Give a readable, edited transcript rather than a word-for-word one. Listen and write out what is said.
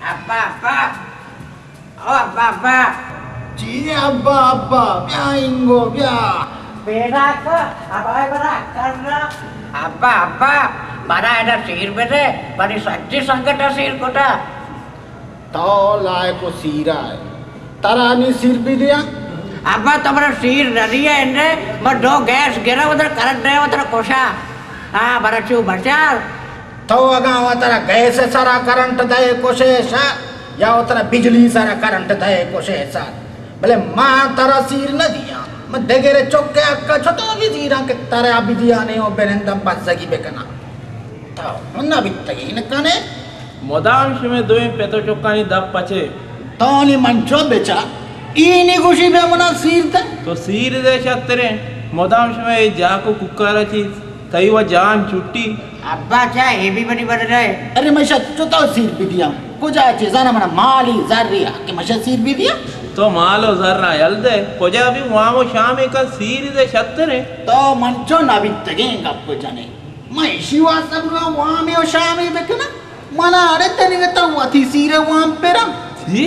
Abba, Abba. Oh, Abba, Abba. Ji Abba Abba, bia ingo bia. Berak ke? Abba berak karena Abba, Abba. Mana ada sihir bede? Bani sakti sangkata sihir kota. तो लाए को सीरा है तारानी सिर भी दिया Abba तुम्हारा sihir dari ya ende. Merdo gas gira udah karat daya udah kosa. Ah, baracu bacal. तो अगा तारा गैस सारा करंट दे कोशेसा या तारा बिजली सारा करंट दे कोशेसा भले माँ तारा सिर न दिया मैं देगेरे चौके अक्का छोटो भी जीरा के तारे अभी दिया नहीं हो बेरंदम बाज़गी बेकना तो मुन्ना बित्तगी इनकने మొదాంశమే దోయం పెద్ద చొక్కాని దప్పచే तोनी मंचो बेचा इनी खुशी बे मना सिर ता तो सीर दे छत्तरे మొదాంశమే జాకు కుక్కారచి తైవ జాన్ చుట్టి Abba cah heavy bani bade rahe. अरे मैं तो सिर भी दिया कुछ आचे जाना मना माली जारिया के मैं सिर भी दिया तो मालो जर्रा यल्दे कोजाबी वामो शामे का सीर दे छत्तरे तो मंचो ना बित्तगी गप्प जाने मैं शिवा सब वहाँ में और शाम में बेकना मना अरे तेरे तो वती सिर वहाँ पे रहा सी